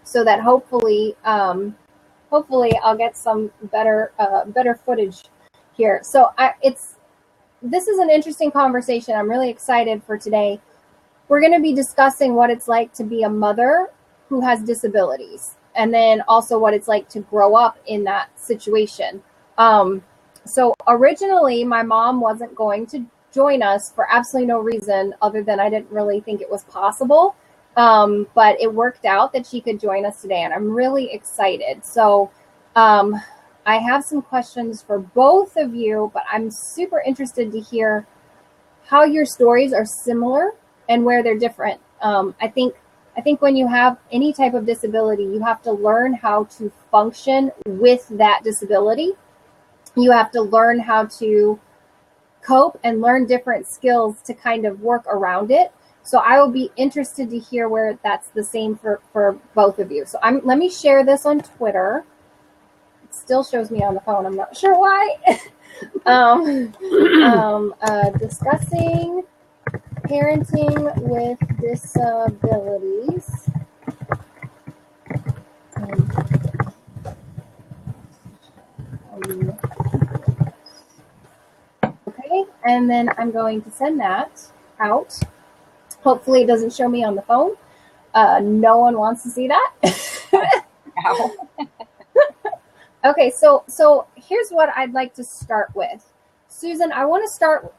so that hopefully I'll get some better footage here. So this is an interesting conversation. I'm really excited for today. We're going to be discussing what it's like to be a mother who has disabilities, and then also what it's like to grow up in that situation. So originally, my mom wasn't going to join us for absolutely no reason other than I didn't really think it was possible. But it worked out that she could join us today, and I'm really excited. So I have some questions for both of you, but I'm super interested to hear how your stories are similar and where they're different. I think when you have any type of disability, you have to learn how to function with that disability. You have to learn how to cope and learn different skills to kind of work around it. So I will be interested to hear where that's the same for both of you. So let me share this on Twitter. It still shows me on the phone. I'm not sure why. Discussing parenting with disabilities. Okay, and then I'm going to send that out. Hopefully it doesn't show me on the phone. No one wants to see that. Okay, so here's what I'd like to start with. Susan, I want to start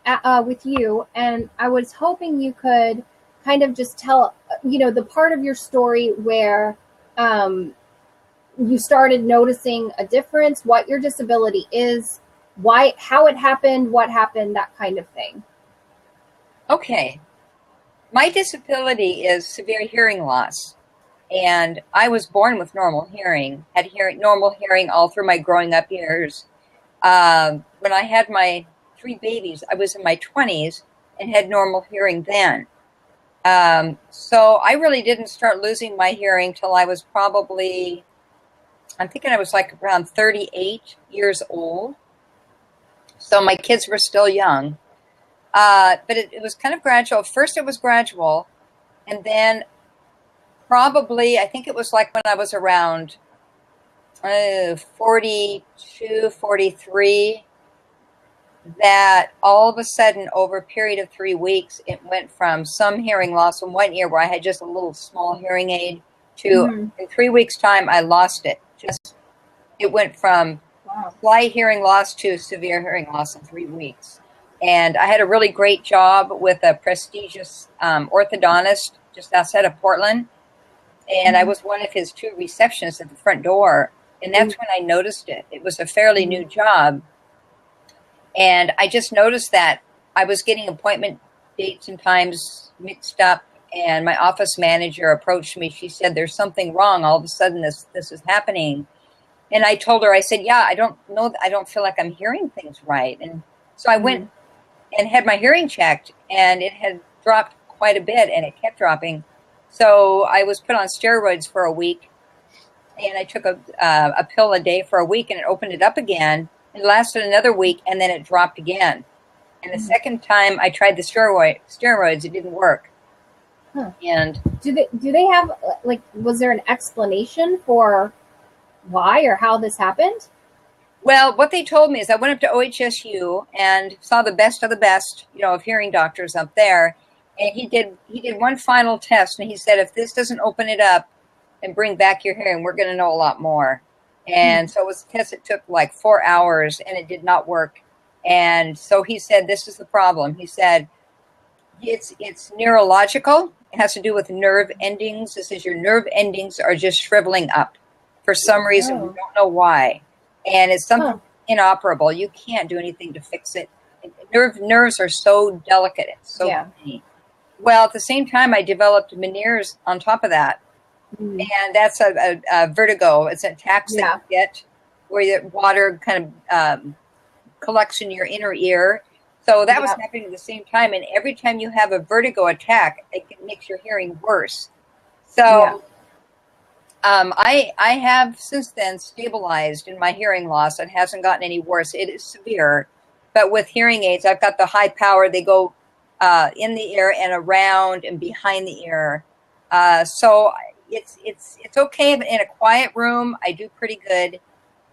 with you, and I was hoping you could kind of just tell, the part of your story where you started noticing a difference, what your disability is, why, how it happened, what happened, that kind of thing. Okay. My disability is severe hearing loss. And I was born with normal hearing, had normal hearing all through my growing up years. When I had my 3 babies, I was in my 20s and had normal hearing then. So I really didn't start losing my hearing till I was probably, I'm thinking I was like around 38 years old. So my kids were still young. But it was kind of gradual. First it was gradual, and then probably, I think it was like when I was around 42, 43, that all of a sudden, over a period of 3 weeks, it went from some hearing loss in one ear where I had just a little small hearing aid to, in 3 weeks' time, I lost it. It went from slight hearing loss to severe hearing loss in 3 weeks. And I had a really great job with a prestigious orthodontist just outside of Portland. And I was one of his 2 receptionists at the front door. And that's when I noticed it. It was a fairly new job. And I just noticed that I was getting appointment dates and times mixed up. And my office manager approached me. She said, there's something wrong. All of a sudden, this is happening. And I told her, I said, yeah, I don't know. I don't feel like I'm hearing things right. And so I went and had my hearing checked. And it had dropped quite a bit. And it kept dropping. So I was put on steroids for a week, and I took a pill a day for a week, and it opened it up again. It lasted another week, and then it dropped again. And the second time I tried the steroids, it didn't work. And do they have, like, was there an explanation for why or how this happened? Well, what they told me is I went up to OHSU and saw the best of the best, of hearing doctors up there. And he did one final test, and he said, if this doesn't open it up and bring back your hearing, we're going to know a lot more. And so it was a test that took like 4 hours, and it did not work. And so he said, this is the problem. He said, it's neurological. It has to do with nerve endings. This is your nerve endings are just shriveling up for some reason. We don't know why. And it's something inoperable. You can't do anything to fix it. Nerves are so delicate. It's so tiny. Well, at the same time, I developed Meniere's on top of that. And that's a vertigo. It's an attack that you get where the water kind of collects in your inner ear. So that was happening at the same time. And every time you have a vertigo attack, it makes your hearing worse. So I have since then stabilized in my hearing loss. It hasn't gotten any worse. It is severe. But with hearing aids, I've got the high power. They go in the ear and around and behind the ear. So it's okay in a quiet room. I do pretty good.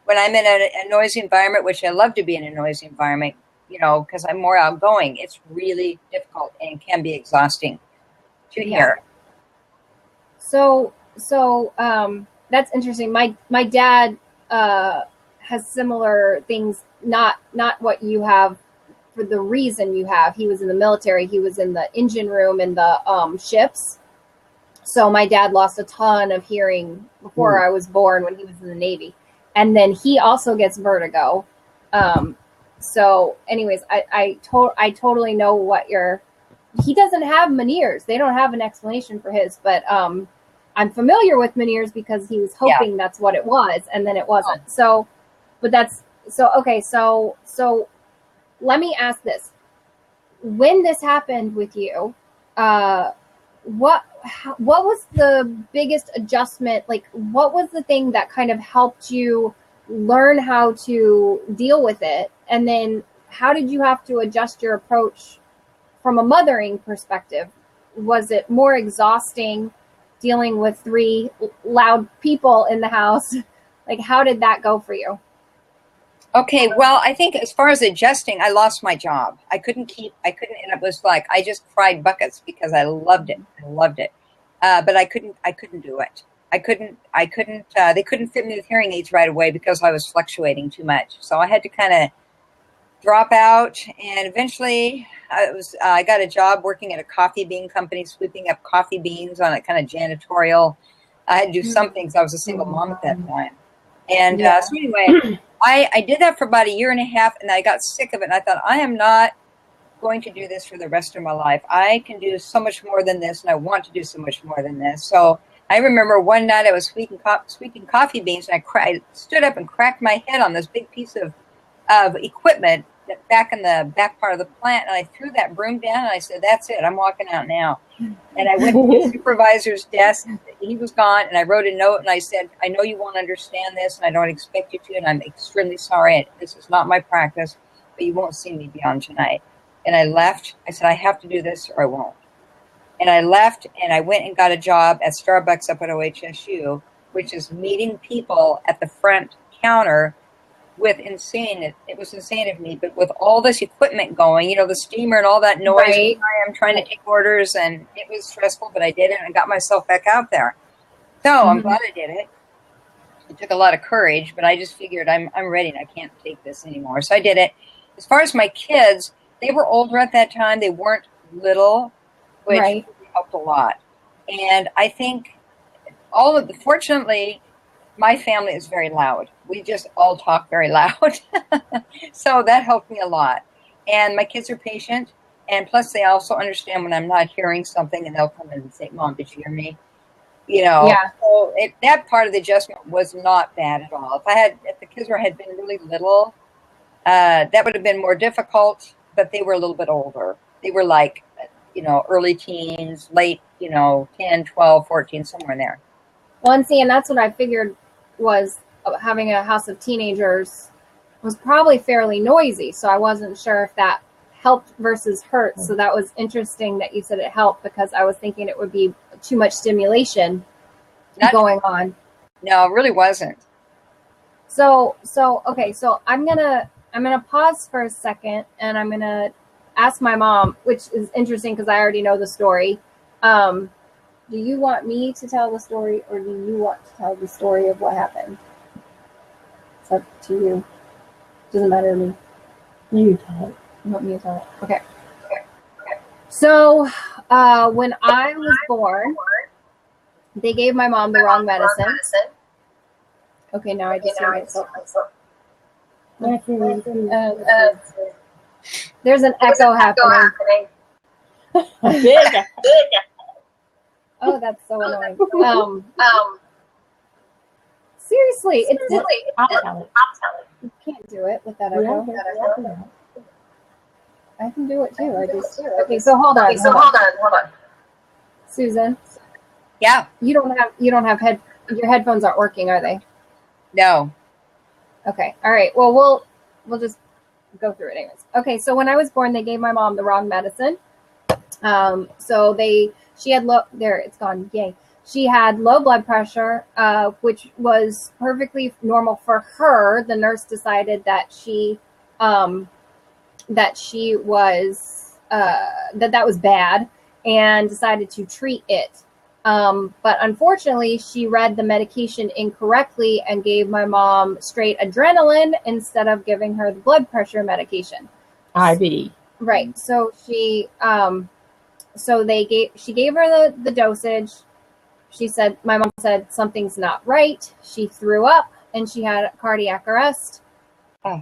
When I'm in a noisy environment, which I love to be in a noisy environment, because I'm more outgoing, it's really difficult and can be exhausting to hear. So that's interesting. My dad has similar things, not what you have for the reason you have. He was in the military. He was in the engine room in the ships. So my dad lost a ton of hearing before I was born when he was in the Navy. And then he also gets vertigo. So anyways, I totally know what he doesn't have Meniere's. They don't have an explanation for his, but I'm familiar with Meniere's because he was hoping that's what it was, and then it wasn't. So, but okay. So let me ask this: when this happened with you, what was the biggest adjustment? Like, what was the thing that kind of helped you learn how to deal with it? And then how did you have to adjust your approach from a mothering perspective? Was it more exhausting dealing with 3 loud people in the house? Like, how did that go for you? Okay, well, I think as far as adjusting, I lost my job. I couldn't, and it was like, I just cried buckets because I loved it. But I couldn't do it. They couldn't fit me with hearing aids right away because I was fluctuating too much. So I had to kind of drop out, and eventually I got a job working at a coffee bean company, sweeping up coffee beans on a kind of janitorial. I had to do some things. I was a single mom at that time. And so anyway, I did that for about 1.5 years, and I got sick of it. And I thought, I am not going to do this for the rest of my life. I can do so much more than this, and I want to do so much more than this. So I remember one night I was sweeping coffee beans, and I stood up and cracked my head on this big piece of equipment back in the back part of the plant, and I threw that broom down, and I said, that's it, I'm walking out now. And I went to the supervisor's desk. He was gone, and I wrote a note, and I said, I know you won't understand this, and I don't expect you to, and I'm extremely sorry. This is not my practice, but you won't see me beyond tonight. And I left. I said, I have to do this or I won't. And I left, and I went and got a job at Starbucks up at OHSU, which is meeting people at the front counter with it was insane of me, but with all this equipment going, the steamer and all that noise, Right. I'm trying to take orders, and it was stressful, but I did it, and I got myself back out there. So I'm glad I did it. It took a lot of courage, but I just figured I'm ready, and I can't take this anymore. So I did it. As far as my kids, they were older at that time. They weren't little, which helped a lot. And I think fortunately, my family is very loud. We just all talk very loud. So that helped me a lot. And my kids are patient. And plus, they also understand when I'm not hearing something, and they'll come in and say, Mom, did you hear me? So that part of the adjustment was not bad at all. If the kids had been really little, that would have been more difficult, but they were a little bit older. They were like, early teens, late, 10, 12, 14, somewhere in there. Well, and that's what I figured was having a house of teenagers was probably fairly noisy. So I wasn't sure if that helped versus hurt. So that was interesting that you said it helped, because I was thinking it would be too much stimulation going on. No, it really wasn't. So okay. So I'm gonna pause for a second, and I'm gonna ask my mom, which is interesting because I already know the story. Do you want me to tell the story, or do you want to tell the story of what happened? It's up to you. Doesn't matter to me. You tell it. You want me to tell it? Okay. So when I was born, they gave my mom the wrong medicine. Okay, now I just hear myself. There's an echo happening. Big. Oh, that's so annoying. Seriously, I'll tell it. You can't do it with that echo. I can do it too. Okay, so hold on. Susan. Yeah. You don't have your headphones aren't working, are they? No. Okay. All right. Well, we'll just go through it anyways. Okay. So when I was born, they gave my mom the wrong medicine. So she had there, it's gone. Yay. She had low blood pressure, which was perfectly normal for her. The nurse decided that she was that was bad and decided to treat it. But unfortunately, she read the medication incorrectly and gave my mom straight adrenaline instead of giving her the blood pressure medication. IV. Right. So she gave her the dosage. My mom said something's not right. She threw up and she had cardiac arrest. Oh.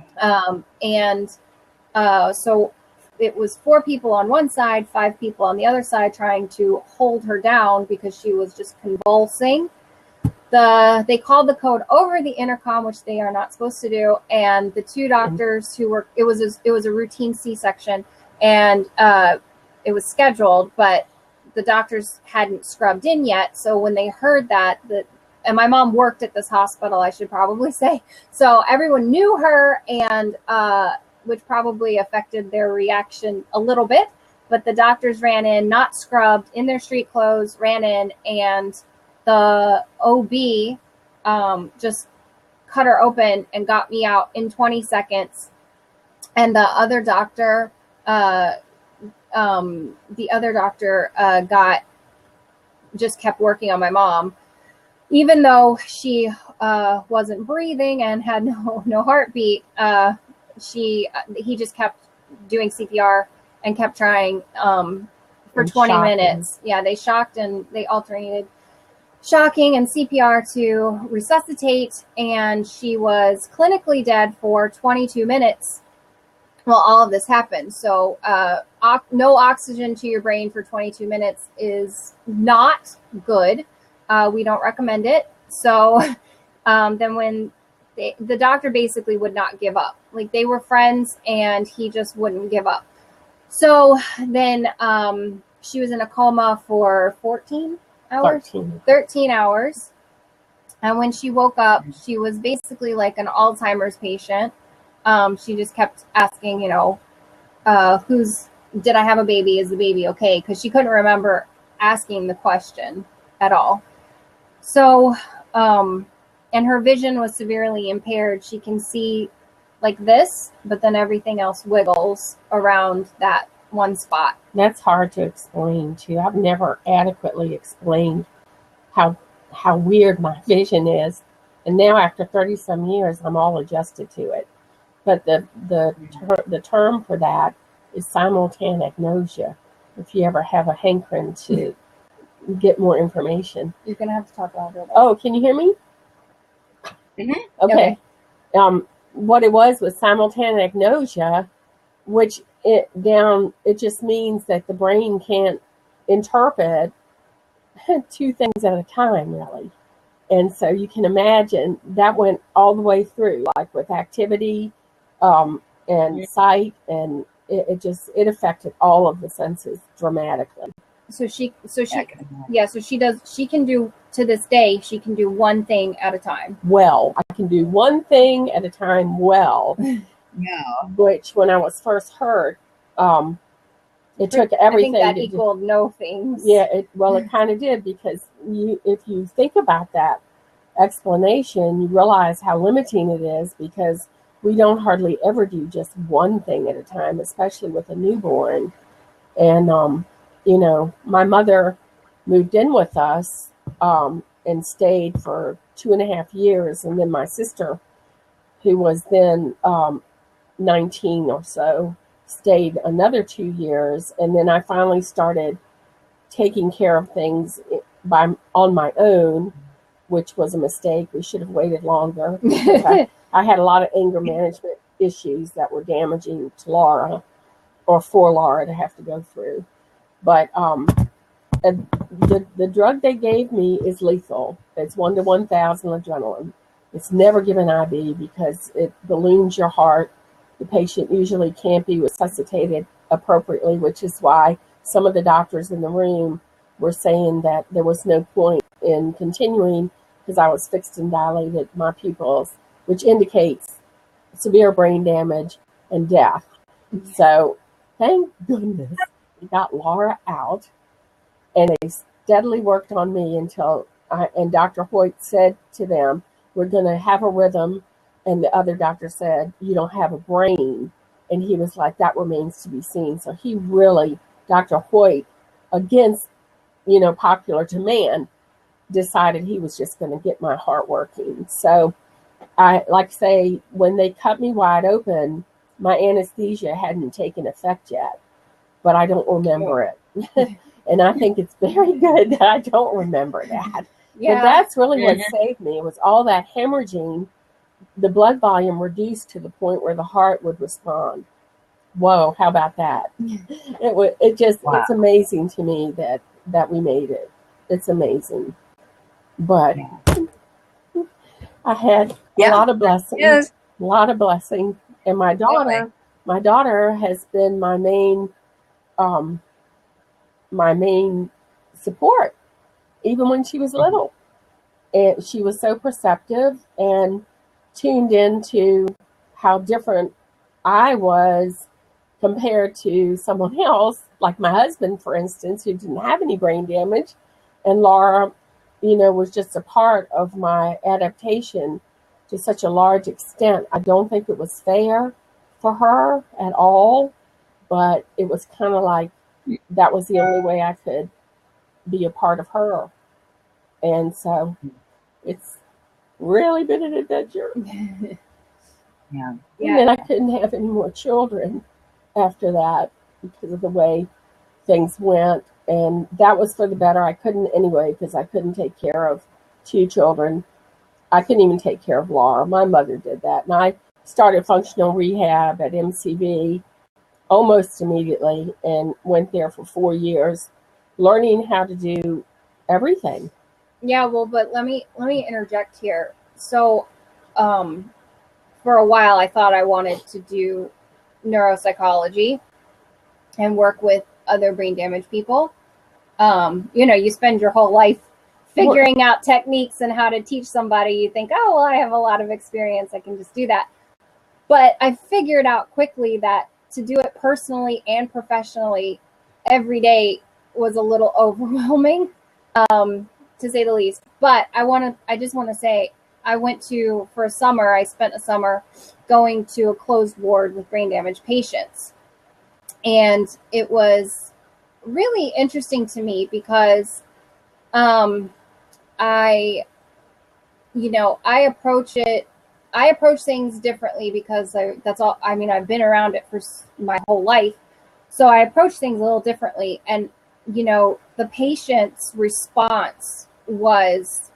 So it was 4 people on one side, 5 people on the other side trying to hold her down because she was just convulsing. They called the code over the intercom, which they are not supposed to do, and the 2 doctors it was a routine C-section, and it was scheduled, but the doctors hadn't scrubbed in yet. So when they heard that, and my mom worked at this hospital, I should probably say, so everyone knew her, and which probably affected their reaction a little bit. But the doctors ran in, not scrubbed, in their street clothes, ran in, and the OB just cut her open and got me out in 20 seconds. And the other doctor, just kept working on my mom, even though she wasn't breathing and had no heartbeat. He just kept doing CPR and kept trying for 20 minutes. Yeah, they shocked and they alternated shocking and CPR to resuscitate, and she was clinically dead for 22 minutes while all of this happened. So no oxygen to your brain for 22 minutes is not good. We don't recommend it. So then when the doctor basically would not give up. Like, they were friends and he just wouldn't give up. So then she was in a coma for 13 hours. And when she woke up, she was basically like an Alzheimer's patient. She just kept asking, did I have a baby? Is the baby okay? Because she couldn't remember asking the question at all. So, and her vision was severely impaired. She can see like this, but then everything else wiggles around that one spot. That's hard to explain too. I've never adequately explained how weird my vision is. And now after 30 some years, I'm all adjusted to it. But the term for that is simultaneous nausea. If you ever have a hankering to get more information. You're going to have to talk louder. Oh, can you hear me? Mm-hmm. Okay. What it was simultaneous nausea, which it just means that the brain can't interpret 2 things at a time, really. And so you can imagine that went all the way through, like with activity and sight, and it affected all of the senses dramatically. So she can do, to this day, she can do one thing at a time. Well, I can do one thing at a time well. Yeah. Which, when I was first hurt, it took everything. I think that equaled no things. Yeah, it kind of did, because if you think about that explanation, you realize how limiting it is, because we don't hardly ever do just one thing at a time, especially with a newborn. And my mother moved in with us and stayed for 2.5 years, and then my sister, who was then 19 or so, stayed another 2 years, and then I finally started taking care of things on my own, which was a mistake. We should have waited longer. I had a lot of anger management issues that were damaging to Laura, or for Laura to have to go through. But the drug they gave me is lethal. It's 1 to 1,000 adrenaline. It's never given IV because it balloons your heart. The patient usually can't be resuscitated appropriately, which is why some of the doctors in the room were saying that there was no point in continuing, because I was fixed and dilated, my pupils, which indicates severe brain damage and death. So thank goodness we got Laura out, and they steadily worked on me until and Dr. Hoyt said to them, we're going to have a rhythm. And the other doctor said, you don't have a brain. And he was like, that remains to be seen. So he really, Dr. Hoyt, against, popular demand, decided he was just going to get my heart working. So say, when they cut me wide open, my anesthesia hadn't taken effect yet, but I don't remember it. And I think it's very good that I don't remember that. Yeah. But that's really what saved me. It was all that hemorrhaging, the blood volume reduced to the point where the heart would respond. Whoa, how about that? It's amazing to me that we made it. It's amazing. But I had a lot of blessings. Yes. A lot of blessing. And my daughter has been my main support, even when she was little. And she was so perceptive and tuned into how different I was compared to someone else, like my husband, for instance, who didn't have any brain damage. And Laura, was just a part of my adaptation to such a large extent. I don't think it was fair for her at all, but it was kind of like that was the only way I could be a part of her. And so it's really been an adventure. Yeah. And then I couldn't have any more children after that because of the way things went. And that was for the better. I couldn't anyway, because I couldn't take care of 2 children. I couldn't even take care of Laura. My mother did that. And I started functional rehab at MCV almost immediately and went there for 4 years, learning how to do everything. Yeah, well, but let me interject here. So, for a while, I thought I wanted to do neuropsychology and work with other brain damaged people. You spend your whole life figuring out techniques and how to teach somebody. You think, oh, well, I have a lot of experience. I can just do that. But I figured out quickly that to do it personally and professionally every day was a little overwhelming, to say the least. But I just want to say, I spent a summer going to a closed ward with brain damage patients. And it was really interesting to me because I approach things differently because I've been around it for my whole life. So I approach things a little differently. And, the patient's response was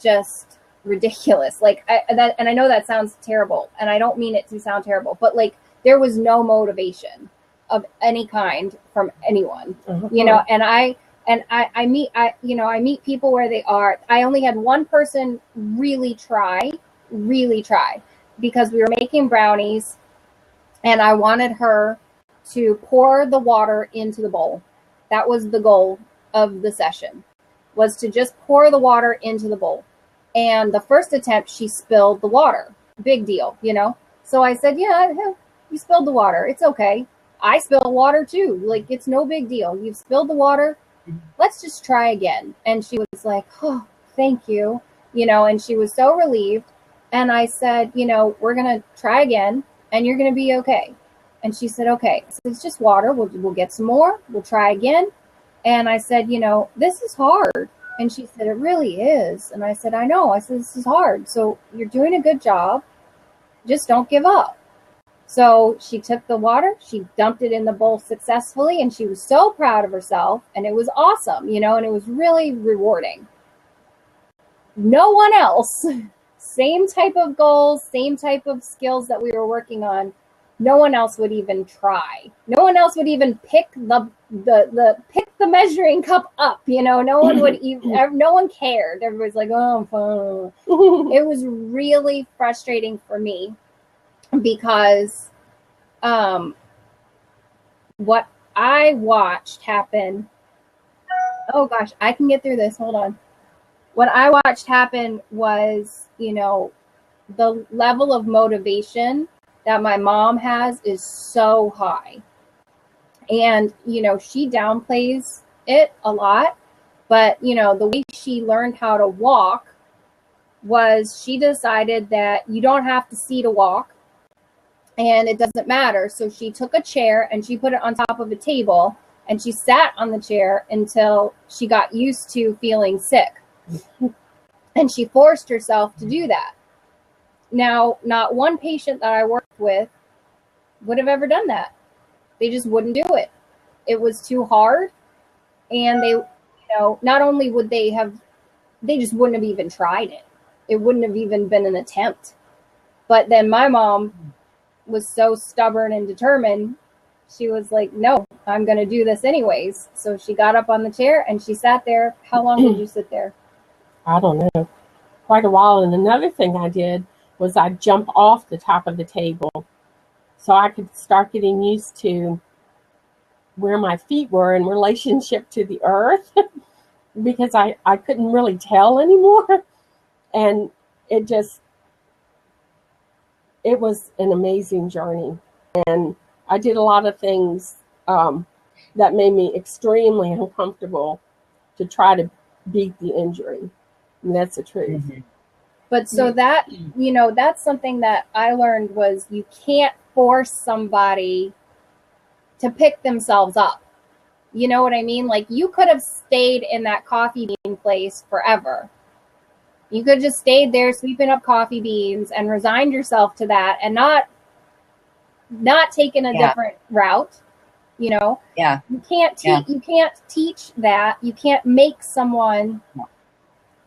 just ridiculous. And I know that sounds terrible, and I don't mean it to sound terrible, but there was no motivation of any kind from anyone, and I meet people where they are. I only had one person really try, because we were making brownies and I wanted her to pour the water into the bowl. That was the goal of the session, was to just pour the water into the bowl. And the first attempt, she spilled the water. Big deal, So I said, yeah, you spilled the water. It's okay. I spilled water too. It's no big deal. You've spilled the water. Let's just try again. And she was like, oh, thank you. And she was so relieved. And I said, we're going to try again and you're going to be okay. And she said, okay, so it's just water. We'll get some more. We'll try again. And I said, this is hard. And she said, it really is. And I said, I know. I said, this is hard. So you're doing a good job. Just don't give up. So she took the water, she dumped it in the bowl successfully, and she was so proud of herself. And it was awesome, and it was really rewarding. No one else, same type of goals, same type of skills that we were working on, no one else would even try. No one else would even pick the measuring cup up. No one would even. No one cared. Everybody's like, "Oh, I'm fine." It was really frustrating for me because, what I watched happen. Oh gosh, I can get through this. Hold on. What I watched happen was, the level of motivation that my mom has is so high. And, she downplays it a lot. But, you know, the way she learned how to walk was she decided that you don't have to see to walk, and it doesn't matter. So she took a chair and she put it on top of a table, and she sat on the chair until she got used to feeling sick. And she forced herself to do that. Now, not one patient that I worked with would have ever done that. They just wouldn't do it. It was too hard. And they, you know, not only would they just wouldn't have even tried it. It wouldn't have even been an attempt. But then my mom was so stubborn and determined. She was like, no, I'm going to do this anyways. So she got up on the chair and she sat there. How long did you sit there? I don't know, quite a while. And another thing I did was I'd jump off the top of the table so I could start getting used to where my feet were in relationship to the earth because I couldn't really tell anymore. And it was an amazing journey. And I did a lot of things that made me extremely uncomfortable to try to beat the injury. And that's the truth. Mm-hmm. But so that, you know, that's something that I learned was you can't force somebody to pick themselves up. You know what I mean? Like, you could have stayed in that coffee bean place forever. You could have just stayed there sweeping up coffee beans and resigned yourself to that and not taken a different route. You know? Yeah. You can't teach that. You can't make someone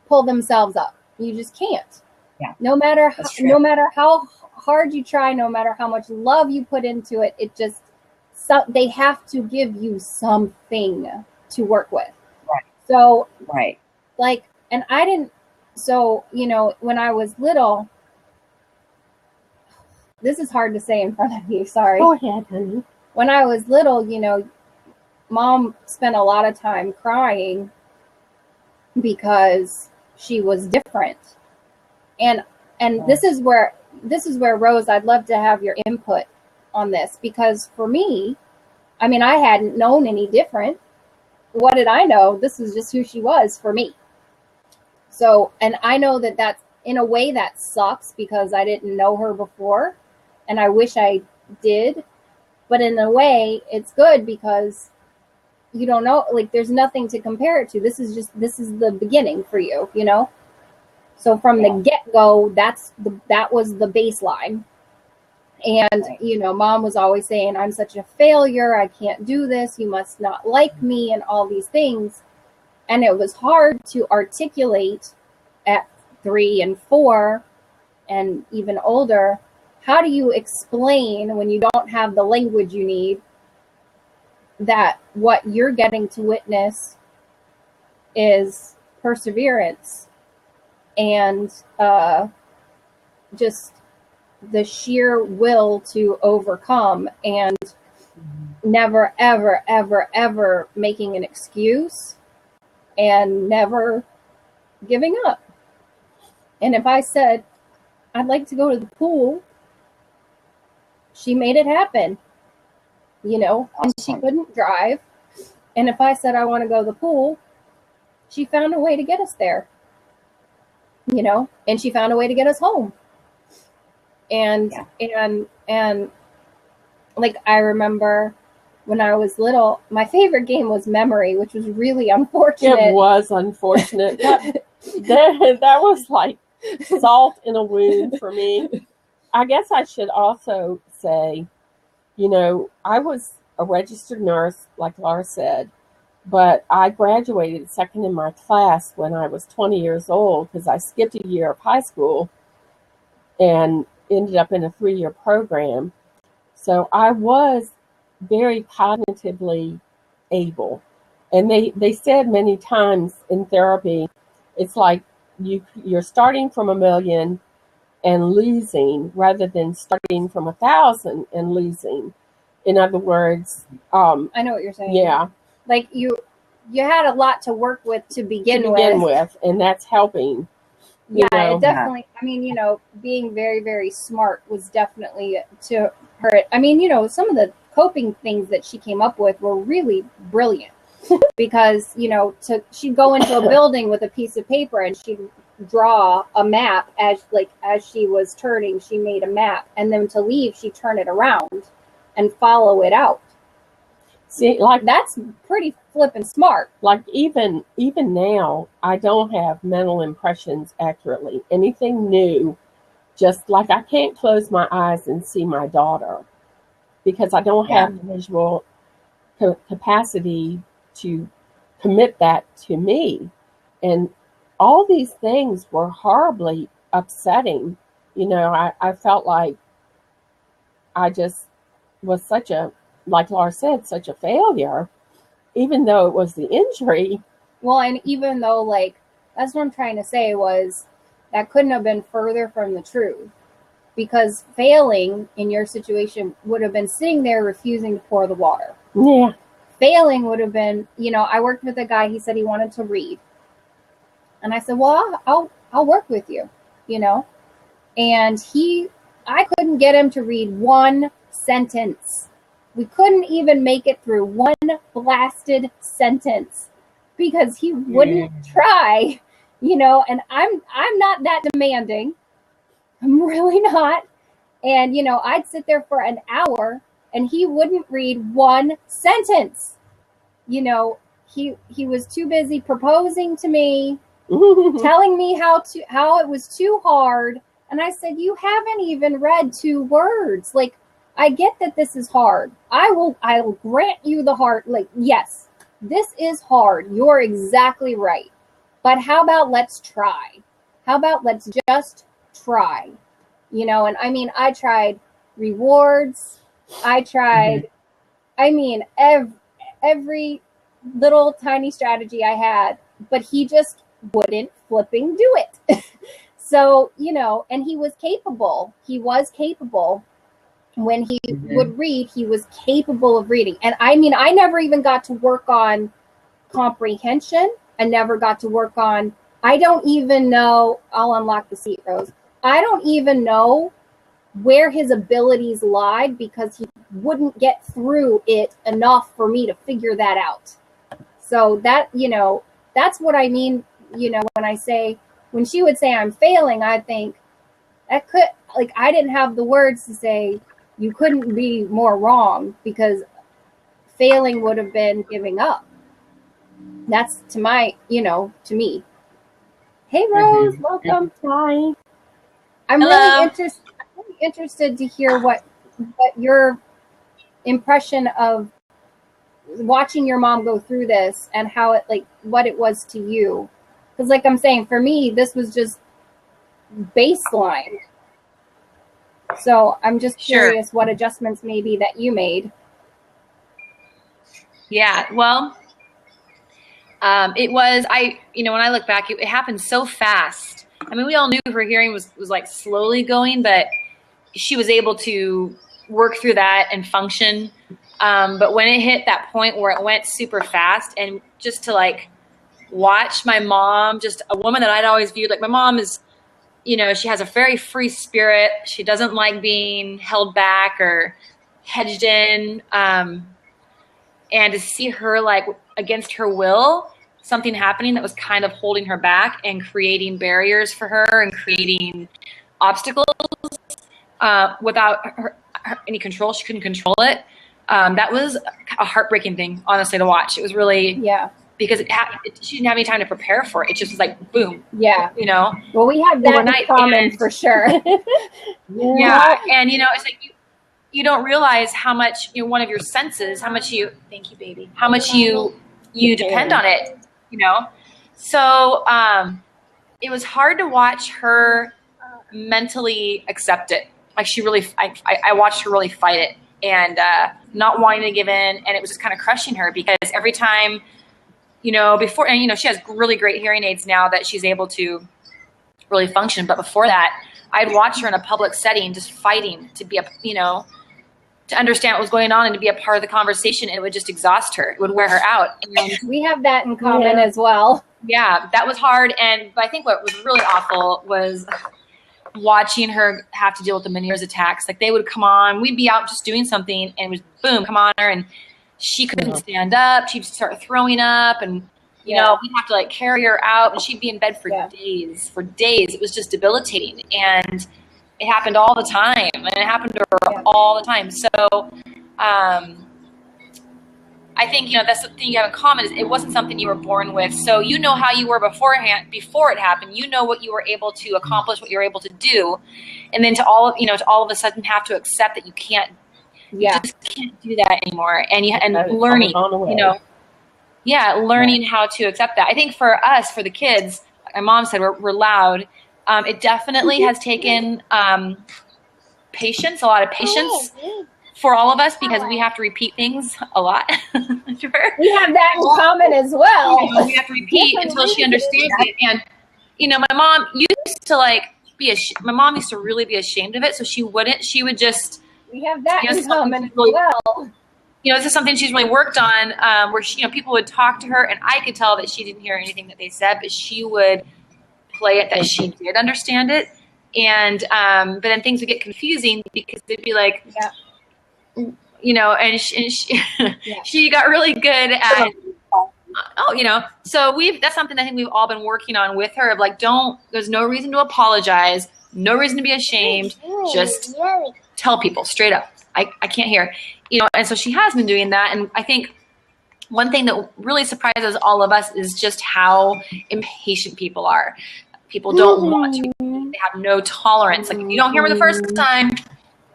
pull themselves up. You just can't. Yeah. No matter how hard you try, no matter how much love you put into it, they have to give you something to work with. Right. So, right. Like, and I didn't. So, you know, when I was little, this is hard to say in front of you. Sorry. Go ahead, honey. When I was little, you know, Mom spent a lot of time crying because she was different. And this is where Rose, I'd love to have your input on this, because for me, I mean, I hadn't known any different. What did I know? This is just who she was for me. So, and I know that that's, in a way, that sucks because I didn't know her before, and I wish I did. But in a way, it's good because you don't know, like, there's nothing to compare it to. This is the beginning for you, you know? So from the get-go, that was the baseline. And, you know, Mom was always saying, I'm such a failure. I can't do this. You must not like me, and all these things. And it was hard to articulate at 3 and 4 and even older. How do you explain, when you don't have the language you need, that what you're getting to witness is perseverance and just the sheer will to overcome, and never, ever, ever, ever making an excuse, and never giving up. And if I said, I'd like to go to the pool, she made it happen, you know, and she couldn't drive. And if I said, I want to go to the pool, she found a way to get us there, you know, and she found a way to get us home. And like, I remember when I was little, my favorite game was memory, which was really unfortunate. It was unfortunate. that was like salt in a wound for me. I guess I should also say, you know, I was a registered nurse, like Laura said, but I graduated second in my class when I was 20 years old because I skipped a year of high school and ended up in a 3-year program. So I was very cognitively able. And they said many times in therapy, it's like you're starting from 1 million and losing rather than starting from 1,000 and losing. In other words, I know what you're saying. Yeah. Like you had a lot to work with to begin with, and that's helping. Yeah, it definitely. I mean, you know, being very, very smart was definitely to her. I mean, you know, some of the coping things that she came up with were really brilliant. because, she'd go into a building with a piece of paper and she'd draw a map as she was turning, she made a map, and then to leave, she'd turn it around and follow it out. See, like that's pretty flippin' smart. Like even now, I don't have mental impressions accurately. Anything new, just like I can't close my eyes and see my daughter because I don't have the visual capacity to commit that to me. And all these things were horribly upsetting. I felt like I just was like Laura said, such a failure, even though it was the injury. Well, and even though, that's what I'm trying to say was that couldn't have been further from the truth, because failing in your situation would have been sitting there refusing to pour the water. Yeah. Failing would have been, I worked with a guy, he said he wanted to read. And I said, well, I'll work with you, and I couldn't get him to read one sentence. We couldn't even make it through one blasted sentence because he wouldn't try, and I'm not that demanding. I'm really not. And, I'd sit there for an hour and he wouldn't read one sentence. He was too busy proposing to me, telling me how it was too hard. And I said, you haven't even read 2 words. I get that this is hard. I will grant you the hard, yes, this is hard. You're exactly right. But how about let's try? How about let's just try? And I tried rewards. I tried, every little tiny strategy I had, but he just wouldn't flipping do it. So, and he was capable. He was capable. When he would read, he was capable of reading. And I never even got to work on comprehension. I never got to work on, I don't even know, I'll unlock the seat, Rose. I don't even know where his abilities lied because he wouldn't get through it enough for me to figure that out. So that, that's what I mean, when she would say I'm failing, I think that could, I didn't have the words to say, you couldn't be more wrong, because failing would have been giving up. That's to me. Hey, Rose, welcome. Hi. I'm really interested to hear what your impression of watching your mom go through this and how it, what it was to you. Because I'm saying, for me, this was just baseline. So I'm just curious what adjustments maybe that you made. Yeah, well, it was, when I look back, it happened so fast. We all knew her hearing was slowly going, but she was able to work through that and function. But when it hit that point where it went super fast, and just to watch my mom, just a woman that I'd always viewed, my mom is, she has a very free spirit. She doesn't like being held back or hedged in. And to see her against her will, something happening that was kind of holding her back and creating barriers for her and creating obstacles without her any control. She couldn't control it. That was a heartbreaking thing, honestly, to watch. It was really, because she didn't have any time to prepare for it. It just was boom. Yeah. Well, we have that in common for sure. Yeah. And, it's you don't realize how much, one of your senses, how much thank you, baby, how much you depend on it, So it was hard to watch her mentally accept it. She really, I watched her really fight it and not wanting to give in. And it was just kind of crushing her, because every time, before, and, she has really great hearing aids now that she's able to really function. But before that, I'd watch her in a public setting, just fighting to be to understand what was going on and to be a part of the conversation. And it would just exhaust her. It would wear her out. And we have that in common as well. Yeah, that was hard. But I think what was really awful was watching her have to deal with the Meniere's attacks. They would come on, we'd be out just doing something, and it was boom, come on her, and she couldn't stand up. She'd start throwing up, and you know, we'd have to like carry her out, and she'd be in bed for days. For days, it was just debilitating, and it happened all the time, and it happened to her all the time. So, I think, you know, that's the thing you have in common is it wasn't something you were born with. So you know how you were beforehand, before it happened. You know what you were able to accomplish, what you were able to do, and then to all of a sudden have to accept that you can't. You just can't do that anymore. And learning, you know, learning how to accept that. I think for us, for the kids, like my mom said, we're loud. It definitely has taken patience, a lot of patience for all of us, because we have to repeat things a lot. Sure. We have that in common as well. You know, we have to repeat until she understands it. And, you know, my mom used to really be ashamed of it. So she would just. We have that in common as well. You know, this is something she's really worked on, where she, you know, people would talk to her, and I could tell that she didn't hear anything that they said, but she would play it that she did understand it. And, but then things would get confusing because they'd be like, you know, and she got really good at, you know, so that's something I think we've all been working on with her of like, there's no reason to apologize, no reason to be ashamed, just tell people straight up, I can't hear, you know, and so she has been doing that. And I think one thing that really surprises all of us is just how impatient people are. People don't want to, they have no tolerance. Like if you don't hear me the first time,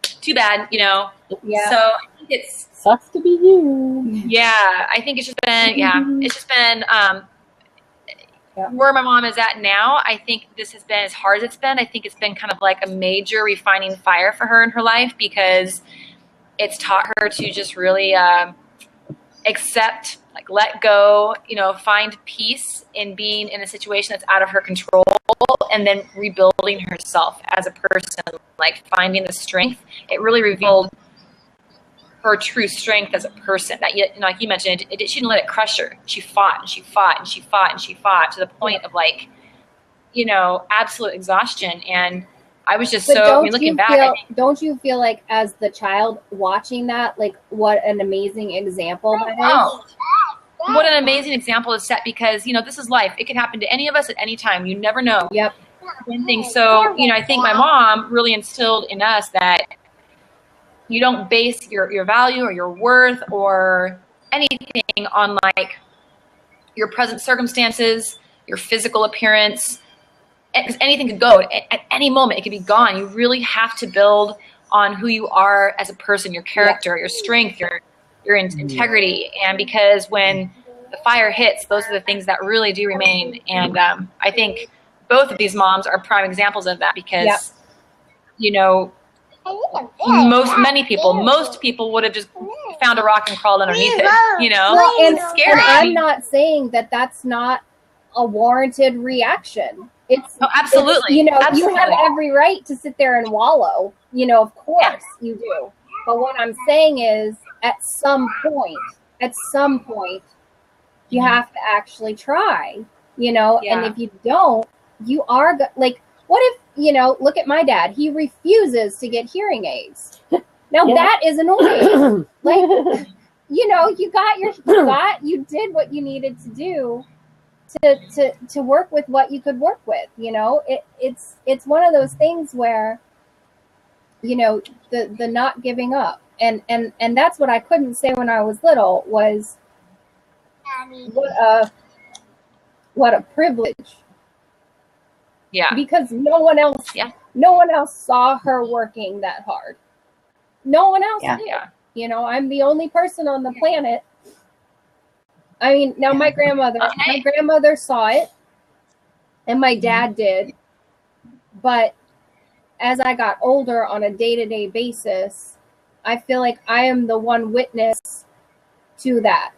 too bad, you know? Yeah. So I think it's sucks to be you. Yeah. I think it's just been, where my mom is at now. I think this has been as hard as it's been. I think it's been kind of like a major refining fire for her in her life, because it's taught her to just really, accept, like let go, you know, find peace in being in a situation that's out of her control, and then rebuilding herself as a person, like finding the strength. It really revealed her true strength as a person. That, you know, like you mentioned, she didn't let it crush her. She fought and she fought and she fought and she fought to the point of like, you know, absolute exhaustion. And I was just looking back. Don't you feel like as the child watching that, like what an amazing example that is? What an amazing example is set, because, you know, this is life. It can happen to any of us at any time. You never know. Yep. So, you know, I think my mom really instilled in us that you don't base your value or your worth or anything on like your present circumstances, your physical appearance. Because anything could go at any moment. It could be gone. You really have to build on who you are as a person, your character, your strength, your integrity. And because when the fire hits, those are the things that really do remain. And I think both of these moms are prime examples of that, because, you know, most people would have just found a rock and crawled underneath it, you know? Well, and scary. I'm not saying that that's not a warranted reaction. Absolutely. You know, absolutely. You have every right to sit there and wallow. You know, of course you do. But what I'm saying is, at some point, you have to actually try. You know, and if you don't, you are like, what if, you know, look at my dad. He refuses to get hearing aids. Now that is annoying. Like, you know, you did what you needed to do to work with what you could work with. You know, it's one of those things where, you know, the not giving up, and that's what I couldn't say when I was little was what a privilege. Yeah. Because no one else saw her working that hard. No one else did. Yeah. You know, I'm the only person on the planet. I mean, now my grandmother saw it, and my dad did. But as I got older on a day-to-day basis, I feel like I am the one witness to that.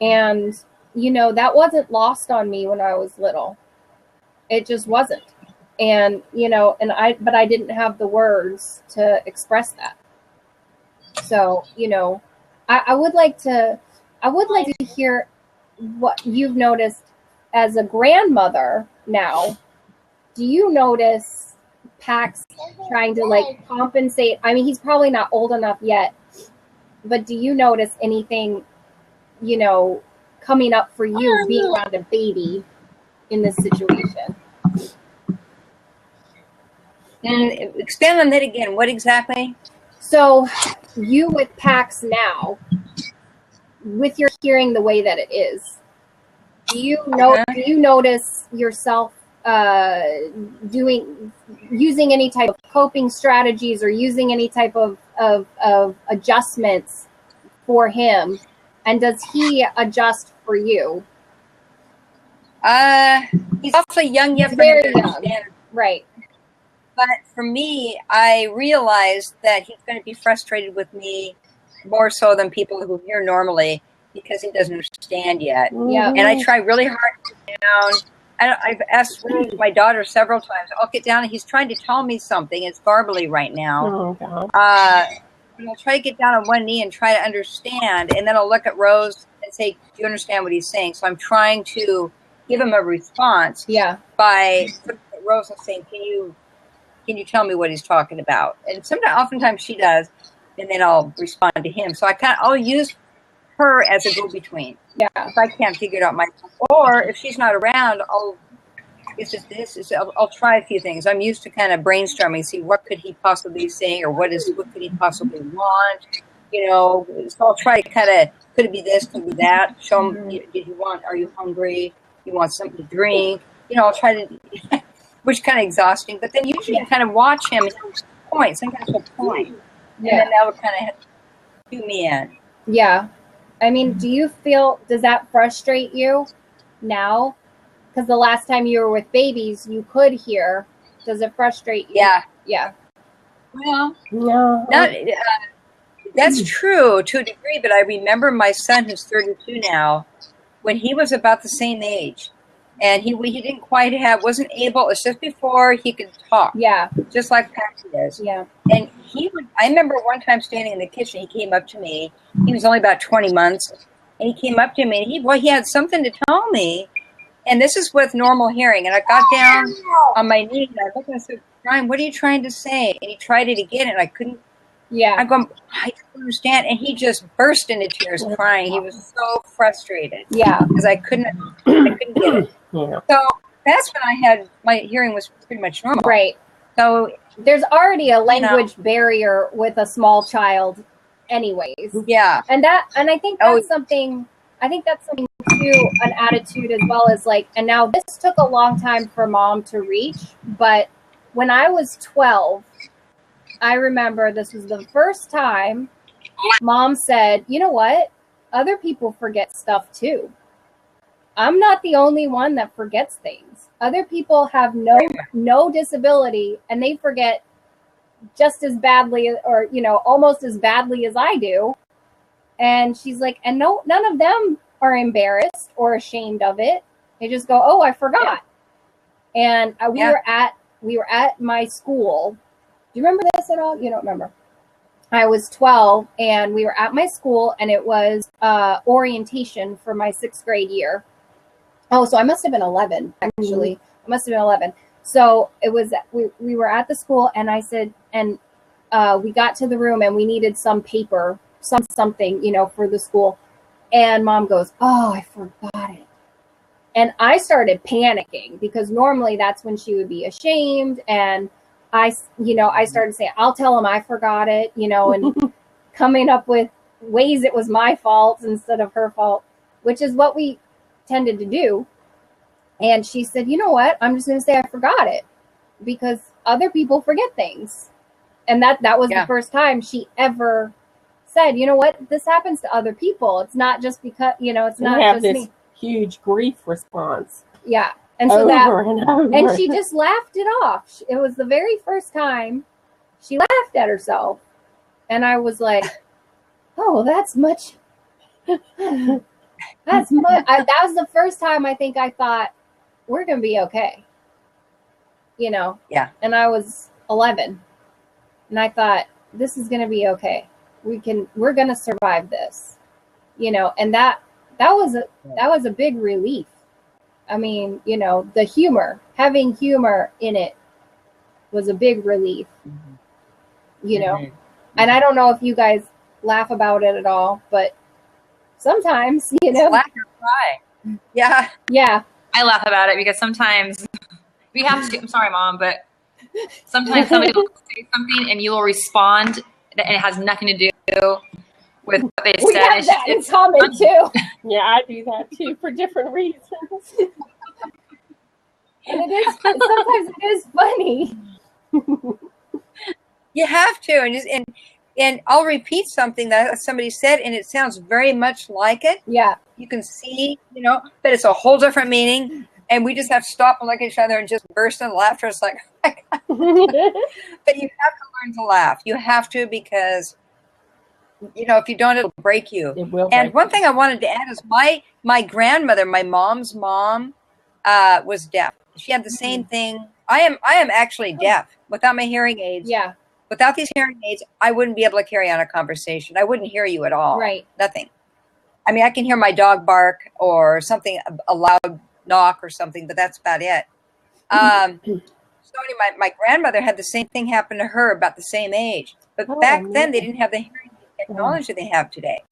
And, you know, that wasn't lost on me when I was little. It just wasn't. And, you know, but I didn't have the words to express that. So, you know, I would like to hear what you've noticed as a grandmother now. Do you notice Pax trying to like compensate? I mean, he's probably not old enough yet but do you notice anything, coming up for you being around a baby in this situation? And expand on that again. What exactly? So you with PAX now, with your hearing the way that it is, do you notice yourself using any type of coping strategies or using any type of adjustments for him? And does he adjust for you? He's awfully young yet He's for him very to young. understand. Right. But for me, I realized that he's going to be frustrated with me more so than people who hear normally because he doesn't understand yet. Yeah. And I try really hard to get down. I've asked my daughter several times, I'll get down and he's trying to tell me something. It's garbly right now. Oh, God. And I'll try to get down on one knee and try to understand. And then I'll look at Rose and say, do you understand what he's saying? So I'm trying to give him a response by looking at Rose and saying, can you tell me what he's talking about? And oftentimes she does, and then I'll respond to him. So I'll use her as a go-between. Yeah. If I can't figure it out myself, or if she's not around, I'll try a few things. I'm used to kind of brainstorming, see what could he possibly say, or what could he possibly want, So I'll try to could it be this, could it be that? Show him, are you hungry? You want something to drink? I'll try to. Which kind of exhausting, but then usually you kind of watch him and point. Sometimes he'll point, and then that will kind of do me in. Yeah, I mean, does that frustrate you now? Because the last time you were with babies, you could hear. Does it frustrate you? Yeah. Well, No. That's true to a degree, but I remember my son, who's 32 now, when he was about the same age. And he wasn't able, it's just before he could talk. Yeah. Just like Patsy is. Yeah. And I remember one time standing in the kitchen, he came up to me. He was only about 20 months. And he came up to me and he had something to tell me. And this is with normal hearing. And I got down on my knee and I looked and I said, Brian, what are you trying to say? And he tried it again and I couldn't. Yeah. I'm going, I don't understand. And he just burst into tears crying. He was so frustrated. Yeah. Because I couldn't get it. Yeah. So that's when my hearing was pretty much normal. Right. So there's already a language barrier with a small child anyways. Yeah. And I think that's something too, an attitude as well as and now this took a long time for Mom to reach, but when I was 12, I remember this was the first time Mom said, you know what? Other people forget stuff too. I'm not the only one that forgets things. Other people have no disability and they forget just as badly or, almost as badly as I do. And she's like, and none of them are embarrassed or ashamed of it. They just go, oh, I forgot. Yeah. And we were at my school. Do you remember this at all? You don't remember. I was 12 and we were at my school and it was orientation for my 6th grade year. Oh, so I must have been 11, actually. I must have been 11. So it was, we were at the school and I said, and we got to the room and we needed some paper, something, for the school. And Mom goes, oh, I forgot it. And I started panicking because normally that's when she would be ashamed. And I started saying, I'll tell him I forgot it, and coming up with ways it was my fault instead of her fault, which is what we tended to do. And she said, you know what? I'm just going to say I forgot it because other people forget things. And that was the first time she ever said, you know what? This happens to other people. It's not just because, it's not just this me. Huge grief response. Yeah. And so and she just laughed it off. It was the very first time she laughed at herself. And I was like, oh, well, that's much. That was the first time I think I thought, we're going to be okay. Yeah. And I was 11. And I thought, this is going to be okay. We're going to survive this. And that was a big relief. I mean, having humor in it was a big relief, and I don't know if you guys laugh about it at all, but sometimes, Laugh or cry. Yeah. Yeah. I laugh about it because sometimes we have to. I'm sorry, Mom, but sometimes somebody will say something and you will respond, and it has nothing to do with what they We said. have that in common too. Yeah, I do that too for different reasons. And sometimes it is funny. You have to, and I'll repeat something that somebody said, and it sounds very much like it. Yeah. You can see, but it's a whole different meaning, and we just have to stop and look at each other and just burst into laughter. It's like, but you have to learn to laugh. You have to, because if you don't, it'll break you. It will. And one thing I wanted to add is my grandmother, my mom's mom, was deaf. She had the same thing. I am actually deaf without my hearing aids. Yeah. Without these hearing aids, I wouldn't be able to carry on a conversation. I wouldn't hear you at all. Right. Nothing. I mean, I can hear my dog bark or something, a loud knock or something, but that's about it. So anyway, my grandmother had the same thing happen to her about the same age. But back then, they didn't have the hearing technology they have today.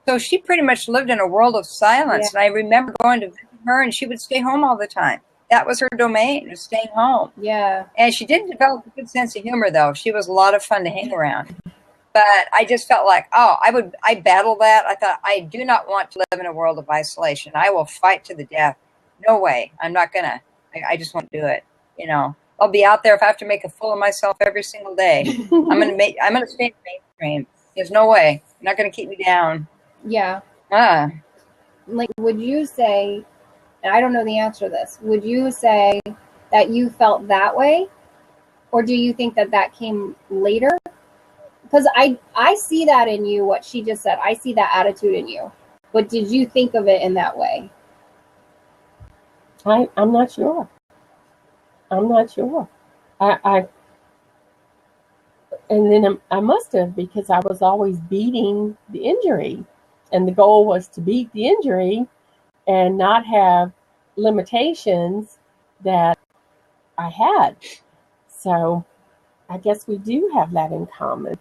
So she pretty much lived in a world of silence. Yeah. And I remember going to visit her, and she would stay home all the time. That was her domain, was staying home. Yeah. And she did develop a good sense of humor, though. She was a lot of fun to hang around. But I just felt like, I battled that. I thought, I do not want to live in a world of isolation. I will fight to the death. No way. I'm not going to. I just won't do it. I'll be out there if I have to make a fool of myself every single day. I'm going to stay mainstream. There's no way. You're not going to keep me down. Yeah. Like, would you say, and I don't know the answer to this, would you say that you felt that way? Or do you think that came later? Because I see that in you, what she just said. I see that attitude in you. But did you think of it in that way? I'm not sure. I'm not sure. And then I must have, because I was always beating the injury. And the goal was to beat the injury and not have limitations that I had. So I guess we do have that in common.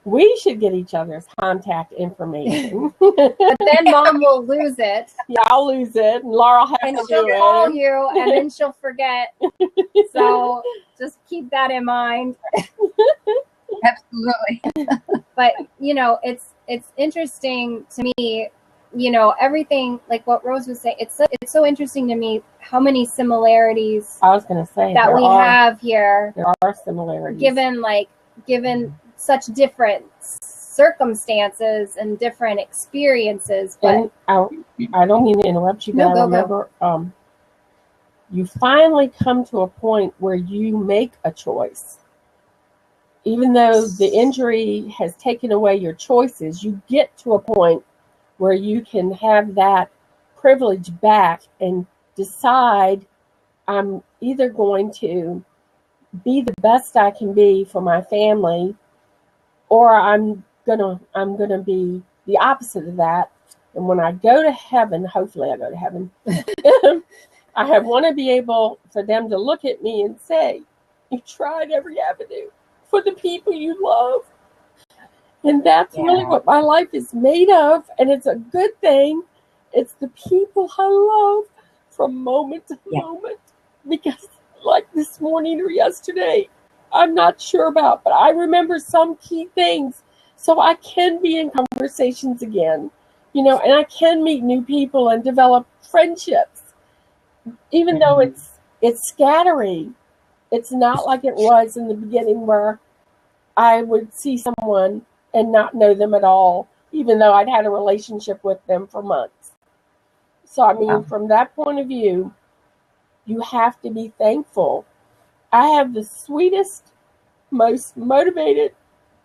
We should get each other's contact information. But then Mom will lose it. Yeah, I'll lose it, and Laura will have And to she'll do call it. you, and then she'll forget. So just keep that in mind. absolutely. But it's interesting to me. Everything like what Rose was saying. It's so interesting to me how many similarities I was going to say that we have here. There are similarities. Given such different circumstances and different experiences. But And I don't mean to interrupt you, but I remember you finally come to a point where you make a choice. Even though the injury has taken away your choices, you get to a point where you can have that privilege back and decide, I'm either going to be the best I can be for my family, or I'm gonna be the opposite of that. And when I go to heaven, hopefully I go to heaven, I want to be able for them to look at me and say, you tried every avenue for the people you love. And that's really what my life is made of. And it's a good thing. It's the people I love from moment to moment. Because like this morning or yesterday, I'm not sure about, but I remember some key things. So I can be in conversations again, and I can meet new people and develop friendships. Even though it's scattering, it's not like it was in the beginning where I would see someone and not know them at all, even though I'd had a relationship with them for months. So, I mean, from that point of view, you have to be thankful. I have the sweetest, most motivated,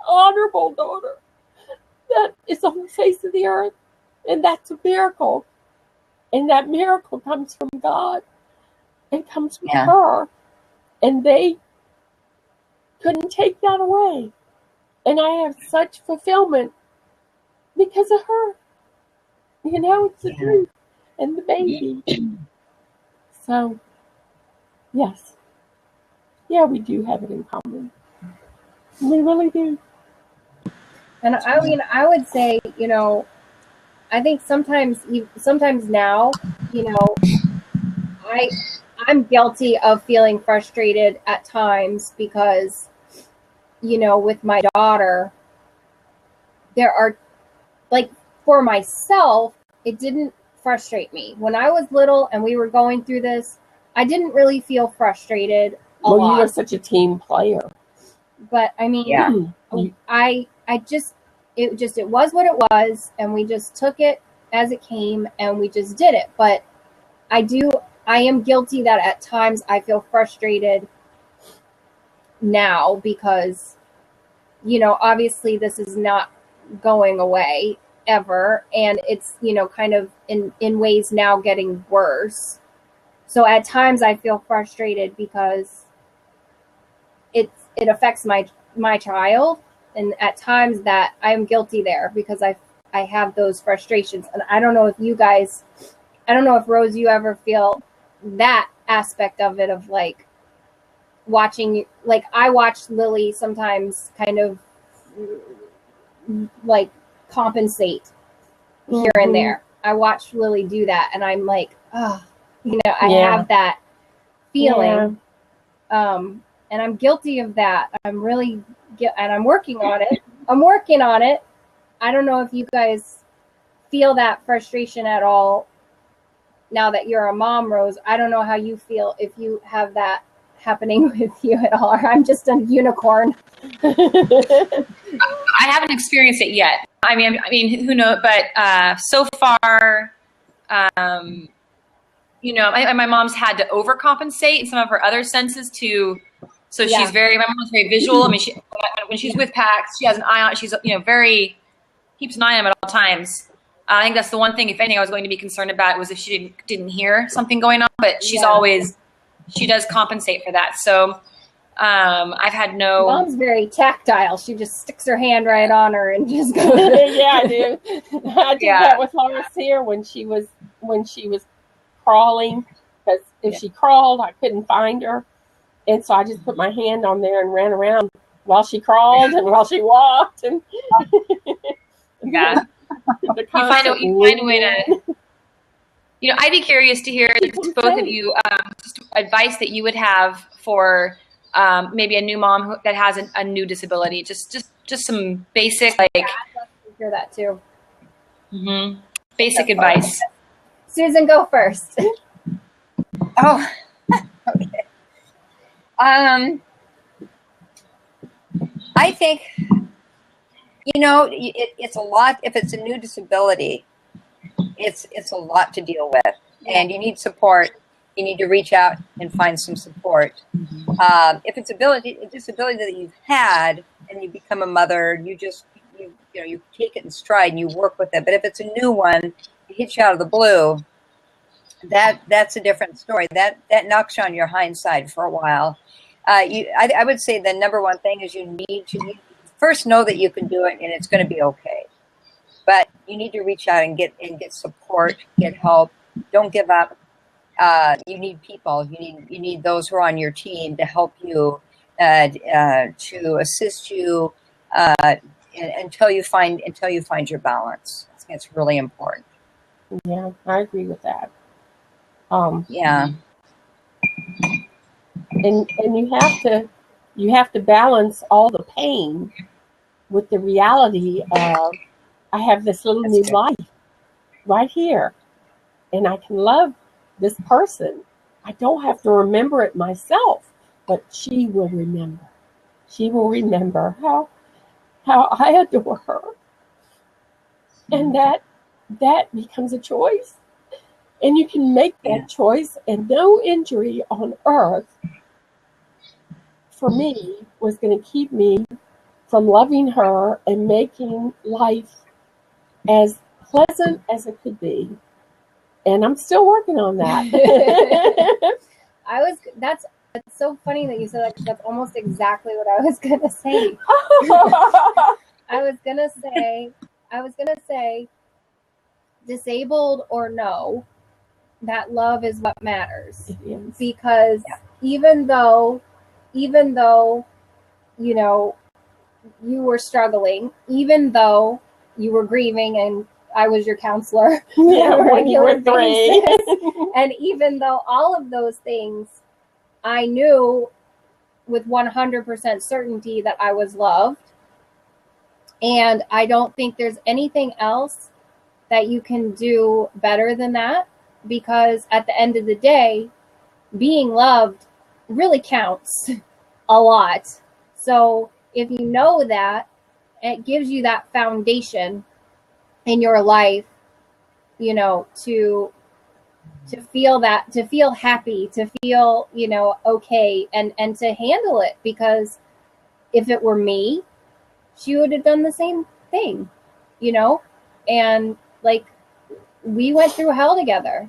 honorable daughter that is on the face of the earth. And that's a miracle. And that miracle comes from God and comes from her. And they couldn't take that away. And I have such fulfillment because of her. It's the truth. And the baby. So, yes. Yeah, we do have it in common. We really do. And I mean, I would say, I think sometimes now, you know, I'm guilty of feeling frustrated at times because, with my daughter, there are, like, for myself, it didn't frustrate me. When I was little and we were going through this, I didn't really feel frustrated a lot. You were such a team player. But I mean, Yeah. it was what it was, and we just took it as it came and we just did it. But I am guilty that at times I feel frustrated now because, obviously this is not going away ever, and it's, kind of in ways now getting worse. So at times I feel frustrated because it affects my child, and at times that I'm guilty there because I have those frustrations. And I don't know if Rose, you ever feel that aspect of it, of like watching, like I watch Lily sometimes kind of like compensate here and there. I watch Lily do that, and I'm like, oh, I have that feeling. And I'm guilty of that. And I'm working on it. I don't know if you guys feel that frustration at all now that you're a mom, Rose. I don't know how you feel, if you have that happening with you at all, or I'm just a unicorn. I haven't experienced it yet. I mean, who knows? But so far, my mom's had to overcompensate in some of her other senses too. So my mom's very visual. I mean, when she's with Pax, she has an eye on. She's keeps an eye on him at all times. I think that's the one thing, if anything, I was going to be concerned about was if she didn't hear something going on. But she does compensate for that. So I've had no. Mom's very tactile. She just sticks her hand right on her and just goes. Yeah, I do. I did that with Loris here when she was crawling, because if she crawled, I couldn't find her, and so I just put my hand on there and ran around while she crawled and while she walked. And yeah, you find a way to. I'd be curious to hear both of you just advice that you would have for maybe a new mom that has a new disability. Just some basic, like. Yeah, I'd love to hear that too. Mm-hmm. Basic advice. Susan, go first. Oh, okay. I think, it's a lot. If it's a new disability, it's a lot to deal with, and you need support. You need to reach out and find some support. If it's a disability that you've had and you become a mother, you take it in stride and you work with it. But if it's a new one, it hits you out of the blue. That's a different story. That knocks you on your hind side for a while. I would say the number one thing is you need to first know that you can do it and it's going to be okay. But you need to reach out and get support, get help. Don't give up. You need people. You need those who are on your team to help you, to assist you until you find your balance. I think it's really important. Yeah, I agree with that. Yeah. And you have to balance all the pain with the reality of, I have this little new life right here, and I can love this person. I don't have to remember it myself, but she will remember. She will remember how I adore her, and that becomes a choice. And you can make that choice, and no injury on earth, for me, was going to keep me from loving her and making life as pleasant as it could be. And I'm still working on that. That's so funny that you said that, because that's almost exactly what I was going to say. I was going to say, disabled or no, that love is what matters. Because even though, you were struggling, even though you were grieving and I was your counselor Yeah, on a when you regular were 3. basis. And even though all of those things, I knew with 100% certainty that I was loved. And I don't think there's anything else that you can do better than that, because at the end of the day, being loved really counts a lot. So if you know that, it gives you that foundation in your life, you know, to feel that, to feel happy, to feel, you know, okay, and to handle it. Because if it were me, she would have done the same thing, you know. And like, we went through hell together,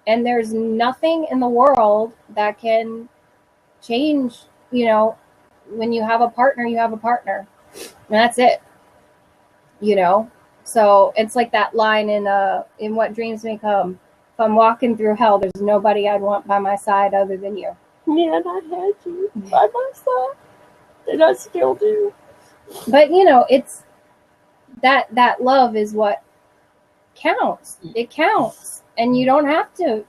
and there's nothing in the world that can change, you know. When you have a partner, you have a partner, and that's it, you know. So it's like that line in What Dreams May Come: if I'm walking through hell, there's nobody I'd want by my side other than you. Yeah, and I had you by my side, and I still do. But you know, it's that love is what counts. It counts, and you don't have to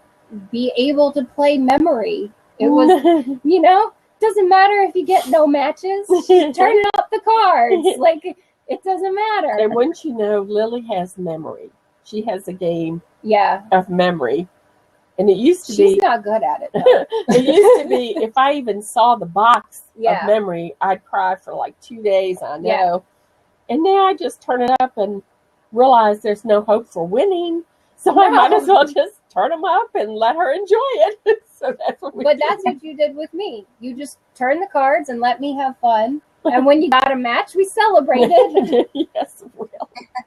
be able to play memory. It was, you know, doesn't matter if you get no matches. Turn up the cards. Like, it doesn't matter. And wouldn't you know, Lily has memory. She has a game Yeah, of memory. And it used to she's be, not good at it, though. it used to be, if I even saw the box Yeah. of memory, I'd cry for like 2 days, I know. Yeah. And now I just turn it up and realize there's no hope for winning. So I might as well just turn them up and let her enjoy it. So that's what we But do. that's what you did with me. You just turned the cards and let me have fun. And when you got a match, we celebrated. Yes, really.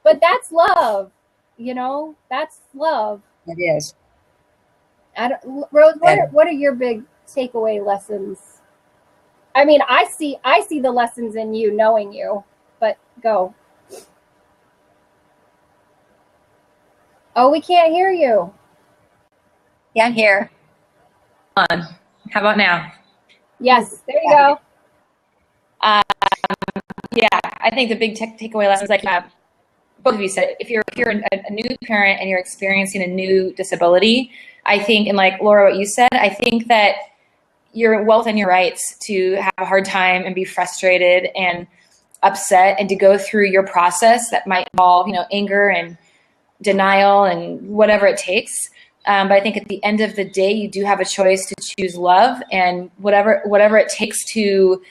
But that's love. You know, that's love. It is. Rose, what are your big takeaway lessons? I mean, I see the lessons in you, knowing you, but go. Oh, we can't hear you. Yeah, I'm here. On. How about now? Yes, there you go. Yeah, I think the big takeaway lessons, like both of you said, if you're a new parent and you're experiencing a new disability, I think, and like Laura, what you said, I think that you're well within your rights to have a hard time and be frustrated and upset, and to go through your process that might involve, you know, anger and denial and whatever it takes. But I think at the end of the day, you do have a choice to choose love, and whatever it takes to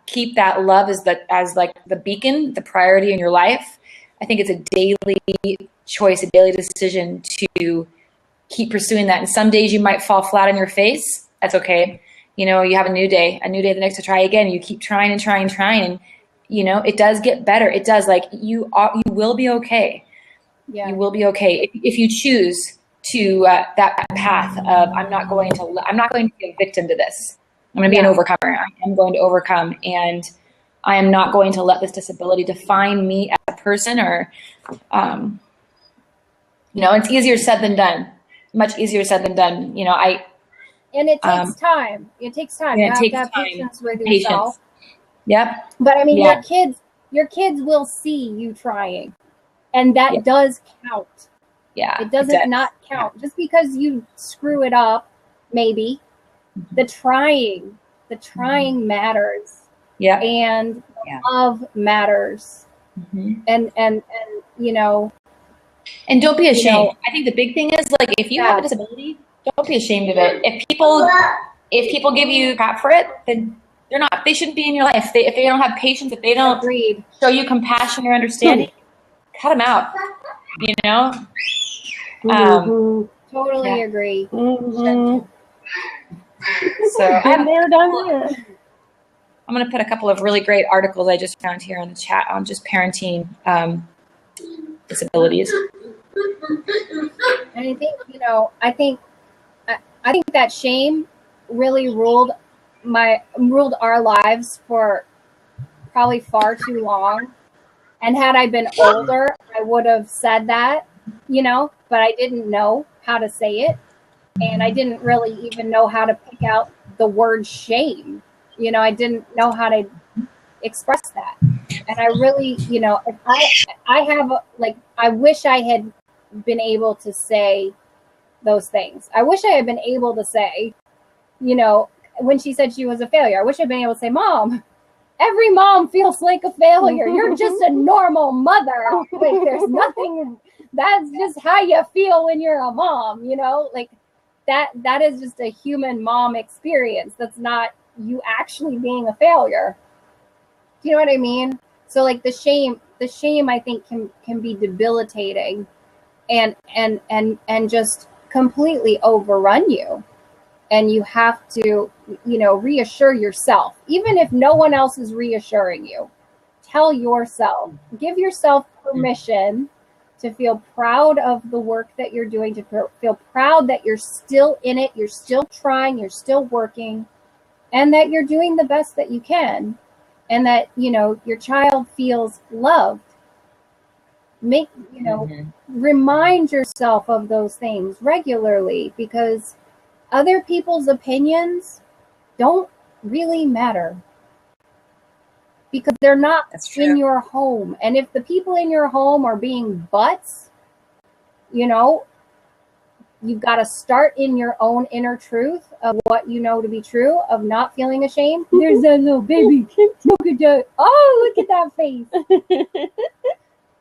keep that love as like the beacon, the priority in your life. I think it's a daily choice, a daily decision to keep pursuing that. And some days you might fall flat on your face. That's okay. You know, you have a new day the next to try again. You keep trying and trying and trying, and you know, it does get better. It does. Like, you will be okay. Yeah. You will be okay if you choose to that path of I'm not going to be a victim to this. I'm going to be an overcomer. I am going to overcome, and I am not going to let this disability define me as a person. Or, you know, it's easier said than done. Much easier said than done. You know, and it takes time. It takes time. Yeah, you have to have patience with yourself. Yep. But I mean, your kids will see you trying, and that does count. Yeah. It doesn't not count. Just because you screw it up, maybe. The trying matters. Yeah. And love matters. And you know. And don't be ashamed. You know, I think the big thing is, like, if you have a disability, don't be ashamed of it. If people give you crap for it, then they shouldn't be in your life. If they don't have patience, if they don't show you compassion or understanding, cut them out. You know. Totally agree. Mm-hmm. So I'm there, done there. I'm going to put a couple of really great articles I just found here in the chat on just parenting disabilities. And I think, you know, I think that shame really ruled our lives for probably far too long. And had I been older, I would have said that, you know, but I didn't know how to say it. And I didn't really even know how to pick out the word shame. You know, I didn't know how to express that. And I really, if I have like, I wish I had been able to say those things. I wish I had been able to say, when she said she was a failure, I wish I'd been able to say, Mom, every mom feels like a failure. You're just a normal mother. Like, there's nothing, that's just how you feel when you're a mom, like that is just a human mom experience. That's not you actually being a failure. Do you know what I mean? So like the shame I think can be debilitating and just completely overrun you. And you have to, reassure yourself, even if no one else is reassuring you. Tell yourself, give yourself permission to feel proud of the work that you're doing, to feel proud that you're still in it, you're still trying, you're still working, and that you're doing the best that you can, and that, your child feels loved. Remind yourself of those things regularly, because other people's opinions don't really matter, because they're not in your home. And if the people in your home are being butts, you've got to start in your own inner truth of what you know to be true, of not feeling ashamed. There's that little baby. Look at that. Oh, look at that face.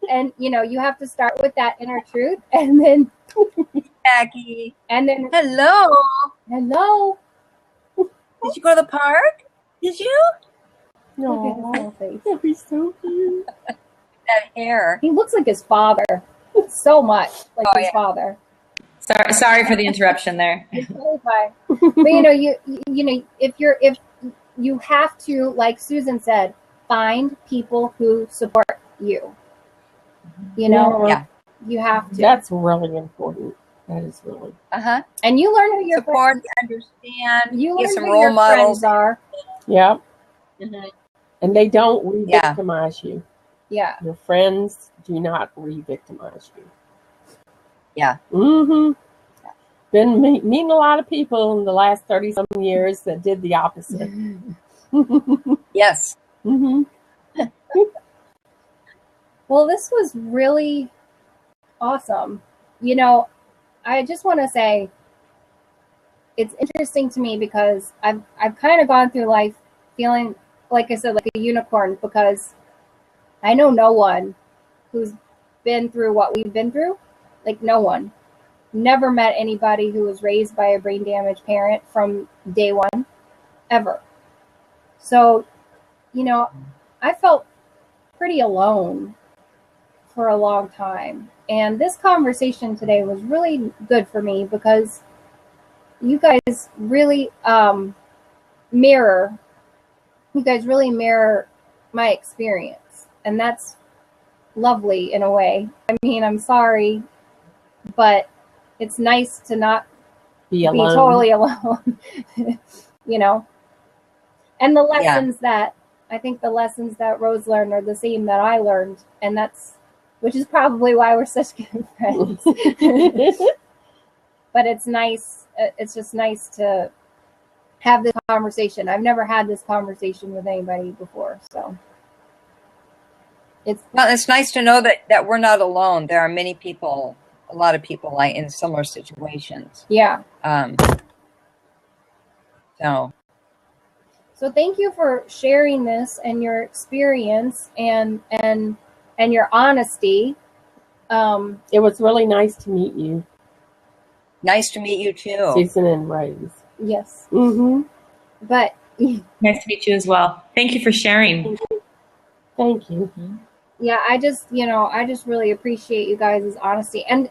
And, you have to start with that inner truth, and then Jackie. And then hello. Did you go to the park? Did you? No. Look at his little face. He's so cute. That hair. He looks like his father. So much like his father. Sorry for the interruption there. It's totally fine. But if you have to, like Susan said, find people who support you. You have to. That's really important. That is really. And you learn who your support, friends, understand. you learn some who role your models friends are. Yeah. And they don't re-victimize you. Yeah. Your friends do not re-victimize you. Yeah. Been meeting a lot of people in the last 30-something years that did the opposite. Yes. Well, this was really awesome. I just want to say it's interesting to me because I've kind of gone through life feeling, like I said, like a unicorn, because I know no one who's been through what we've been through. Like, no one. Never met anybody who was raised by a brain damaged parent from day one, ever. So, I felt pretty alone for a long time. And this conversation today was really good for me, because you guys really mirror my experience. And that's lovely in a way. I mean, I'm sorry, but it's nice to not be totally alone. And the lessons that I think the lessons that Rose learned are the same that I learned, and which is probably why we're such good friends. But it's nice. It's just nice to have this conversation. I've never had this conversation with anybody before, so it's nice to know that we're not alone. There are many people, a lot of people like in similar situations. Yeah. So thank you for sharing this and your experience and your honesty. It was really nice to meet you. Nice to meet you too. Susan and Rose. Yes. But nice to meet you as well. Thank you for sharing. Thank you. Yeah, I just really appreciate you guys' honesty and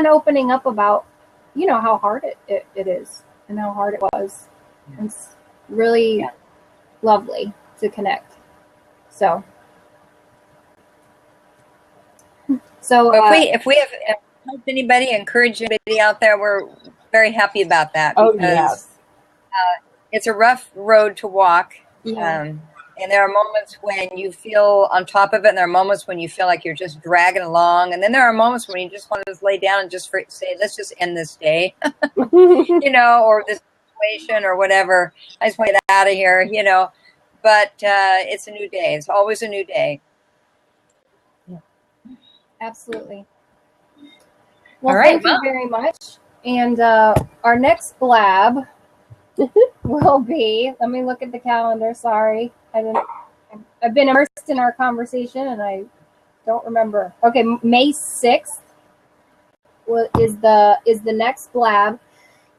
opening up about, how hard it is and how hard it was. It's really lovely to connect. So if we have helped anybody, encouraged anybody out there, we're very happy about that. Because it's a rough road to walk. And there are moments when you feel on top of it, and there are moments when you feel like you're just dragging along. And then there are moments when you just want to lay down and just say, let's just end this day, or this situation or whatever. I just want to get out of here, but it's a new day. It's always a new day. Absolutely. Well, All right, thank you very much. And our next blab will be, let me look at the calendar. Sorry. I've been immersed in our conversation and I don't remember. Okay, May 6th is the next blab.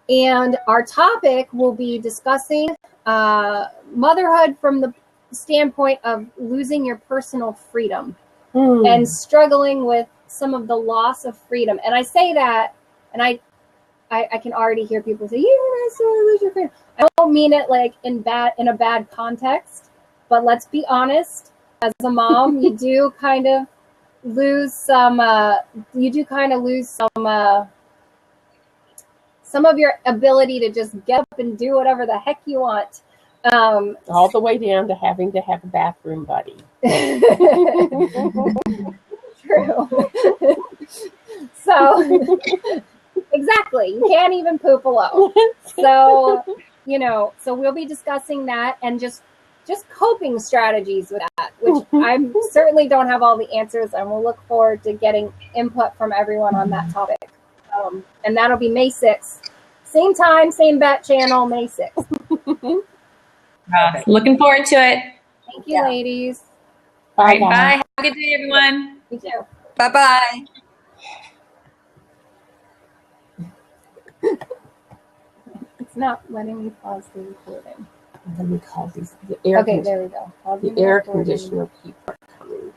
And our topic will be discussing motherhood from the standpoint of losing your personal freedom and struggling with some of the loss of freedom. And I say that, and I can already hear people say, "You're gonna lose your freedom." I don't mean it like in a bad context, but let's be honest. As a mom, you do kind of lose some. Some of your ability to just get up and do whatever the heck you want. All the way down to having to have a bathroom buddy. True. So, exactly. You can't even poop alone. So, so we'll be discussing that and just coping strategies with that, which I certainly don't have all the answers, and we'll look forward to getting input from everyone on that topic. And that'll be May 6th. Same time, same bat channel, May 6th. Looking forward to it. Thank you, ladies. All right, bye. Have a good day, everyone. You too. Bye-bye. It's not letting me pause the recording. Let me call these. There we go. The air conditioner people are coming.